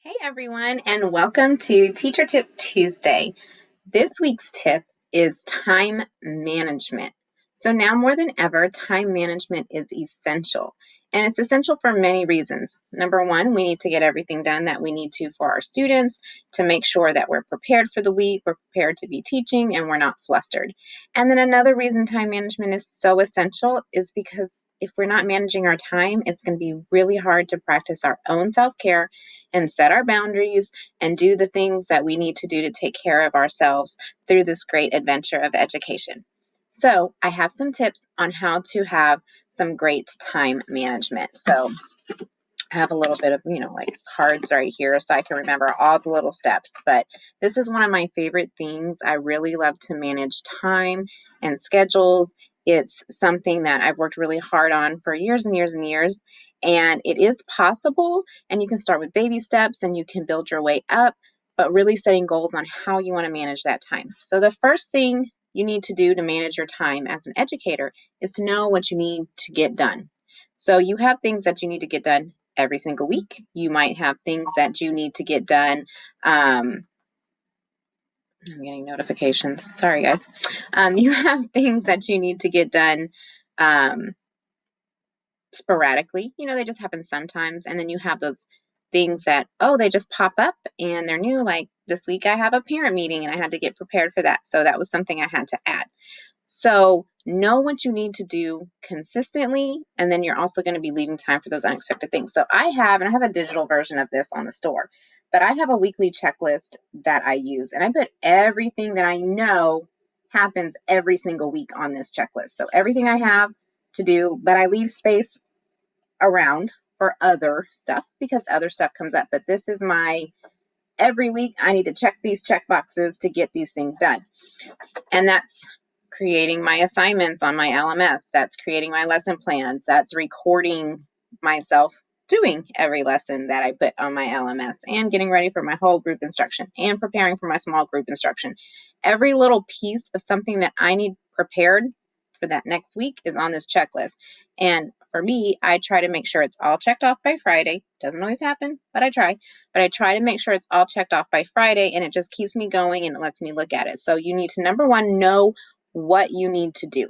Hey everyone, and welcome to Teacher Tip Tuesday. This week's tip is time management. So now more than ever, time management is essential. And it's essential for many reasons. Number one, we need to get everything done that we need to for our students to make sure that we're prepared for the week, we're prepared to be teaching, and we're not flustered. And then another reason time management is so essential is because if we're not managing our time, it's going to be really hard to practice our own self-care and set our boundaries and do the things that we need to do to take care of ourselves through this great adventure of education. So I have some tips on how to have some great time management. So I have a little bit of, like cards right here so I can remember all the little steps. But this is one of my favorite things. I really love to manage time and schedules. It's something that I've worked really hard on for years and years and years. And it is possible. And you can start with baby steps and you can build your way up, but really setting goals on how you want to manage that time. So the first thing you need to do to manage your time as an educator is to know what you need to get done. So you have things that you need to get done every single week. You might have things that you need to get done. I'm getting notifications. Sorry, guys. You have things that you need to get done um, sporadically. They just happen sometimes. And then you have those things that, they just pop up and they're new. Like this week, I have a parent meeting and I had to get prepared for that. So that was something I had to add. So know what you need to do consistently, and then you're also going to be leaving time for those unexpected things. So I have a digital version of this on the store, but I have a weekly checklist that I use, and I put everything that I know happens every single week on this checklist. So everything I have to do, but I leave space around for other stuff because other stuff comes up. But this is my every week I need to check these check boxes to get these things done. And that's creating my assignments on my LMS. That's creating my lesson plans. That's recording myself doing every lesson that I put on my LMS and getting ready for my whole group instruction and preparing for my small group instruction. Every little piece of something that I need prepared for that next week is on this checklist. And for me, I try to make sure it's all checked off by Friday. Doesn't always happen, but I try. But I try to make sure it's all checked off by Friday, and it just keeps me going and it lets me look at it. So you need to, number one, know what you need to do.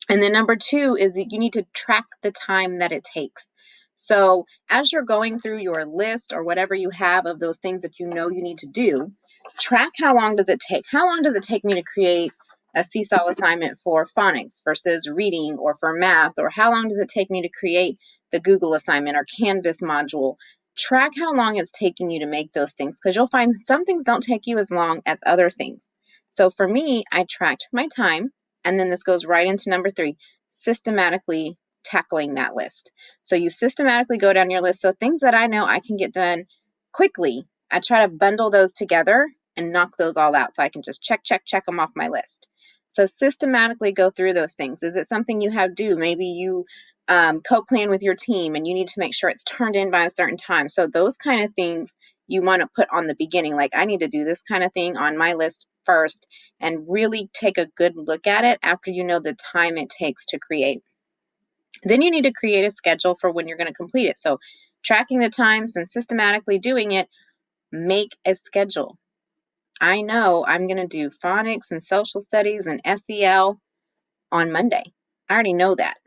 And then number two is that you need to track the time that it takes. So as you're going through your list or whatever you have of those things that you know you need to do, track how long does it take? How long does it take me to create a Seesaw assignment for phonics versus reading or for math? Or how long does it take me to create the Google assignment or Canvas module? Track how long it's taking you to make those things, because you'll find some things don't take you as long as other things. So for me, I tracked my time. And then this goes right into number three, systematically tackling that list. So you systematically go down your list. So things that I know I can get done quickly, I try to bundle those together and knock those all out so I can just check them off my list. So systematically go through those things. Is it something you have due? Maybe you co-plan with your team and you need to make sure it's turned in by a certain time. So those kind of things you want to put on the beginning. Like I need to do this kind of thing on my list first and really take a good look at it after you know the time it takes to create. Then you need to create a schedule for when you're going to complete it. So tracking the times and systematically doing it, make a schedule. I know I'm going to do phonics and social studies and SEL on Monday. I already know that.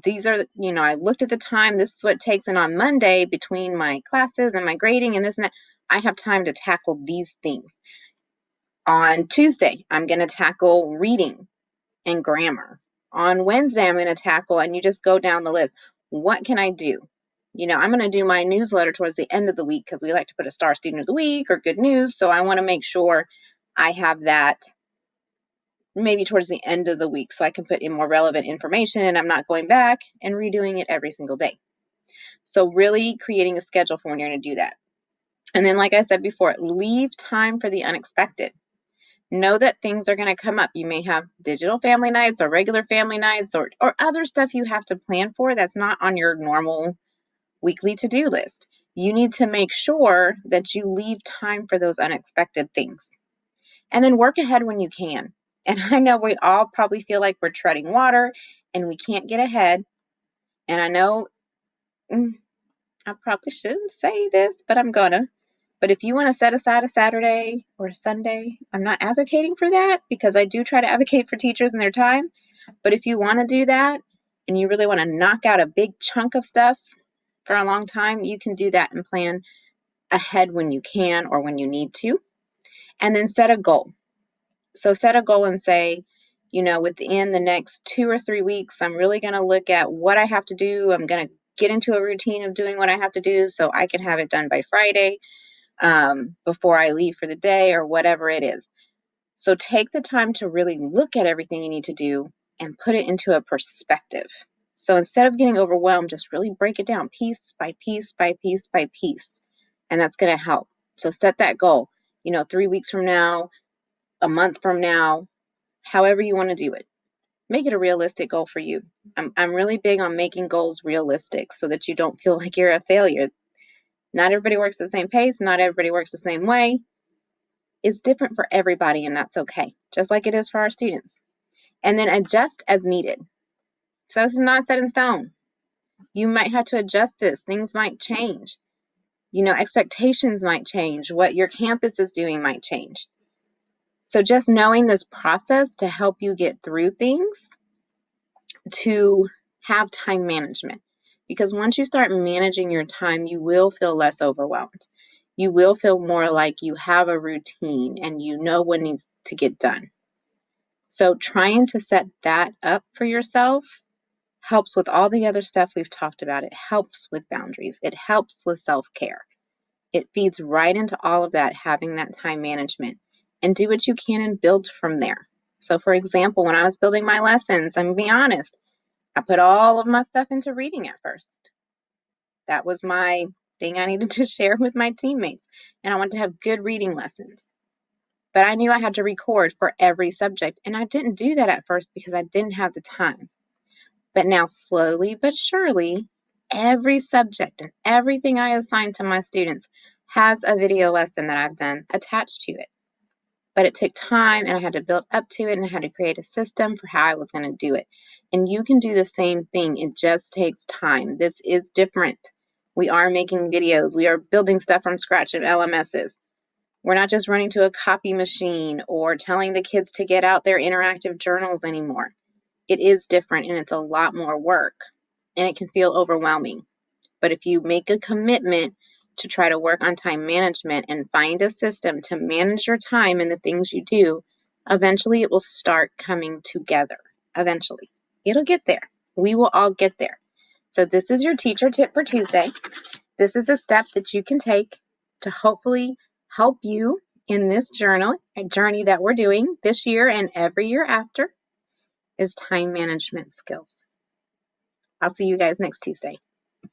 These are, I looked at the time, this is what it takes. And on Monday, between my classes and my grading and this and that, I have time to tackle these things. On Tuesday, I'm going to tackle reading and grammar. On Wednesday, I'm going to tackle, and you just go down the list. What can I do? I'm going to do my newsletter towards the end of the week because we like to put a star student of the week or good news. So I want to make sure I have that maybe towards the end of the week so I can put in more relevant information and I'm not going back and redoing it every single day. So really creating a schedule for when you're going to do that. And then, like I said before, leave time for the unexpected. Know that things are going to come up. You may have digital family nights or regular family nights or other stuff you have to plan for that's not on your normal weekly to-do list. You need to make sure that you leave time for those unexpected things. And then work ahead when you can. And I know we all probably feel like we're treading water and we can't get ahead. And I know I probably shouldn't say this, but I'm gonna. But if you want to set aside a Saturday or a Sunday, I'm not advocating for that because I do try to advocate for teachers and their time. But if you want to do that and you really want to knock out a big chunk of stuff for a long time, you can do that and plan ahead when you can or when you need to. And then set a goal. So set a goal and say, within the next 2 or 3 weeks, I'm really going to look at what I have to do. I'm going to get into a routine of doing what I have to do so I can have it done by Friday before I leave for the day or whatever it is. So take the time to really look at everything you need to do and put it into a perspective. So instead of getting overwhelmed, just really break it down piece by piece by piece by piece. And that's going to help. So set that goal, 3 weeks from now, a month from now, however you want to do it. Make it a realistic goal for you. I'm really big on making goals realistic so that you don't feel like you're a failure. Not everybody works at the same pace. Not everybody works the same way. It's different for everybody, and that's okay, just like it is for our students. And then adjust as needed. So this is not set in stone. You might have to adjust this. Things might change. Expectations might change. What your campus is doing might change. So just knowing this process to help you get through things, to have time management. Because once you start managing your time, you will feel less overwhelmed. You will feel more like you have a routine and you know what needs to get done. So trying to set that up for yourself helps with all the other stuff we've talked about. It helps with boundaries. It helps with self-care. It feeds right into all of that, having that time management. And do what you can and build from there. So for example, when I was building my lessons, I'm going to be honest, I put all of my stuff into reading at first. That was my thing I needed to share with my teammates. And I wanted to have good reading lessons. But I knew I had to record for every subject. And I didn't do that at first because I didn't have the time. But now slowly but surely, every subject and everything I assign to my students has a video lesson that I've done attached to it. But it took time and I had to build up to it and I had to create a system for how I was going to do it. And you can do the same thing. It just takes time. This is different. We are making videos. We are building stuff from scratch in LMSs. We're not just running to a copy machine or telling the kids to get out their interactive journals anymore. It is different and it's a lot more work and it can feel overwhelming. But if you make a commitment to try to work on time management and find a system to manage your time and the things you do, eventually it will start coming together. Eventually. It'll get there. We will all get there. So this is your teacher tip for Tuesday. This is a step that you can take to hopefully help you in this journey that we're doing this year and every year after is time management skills. I'll see you guys next Tuesday.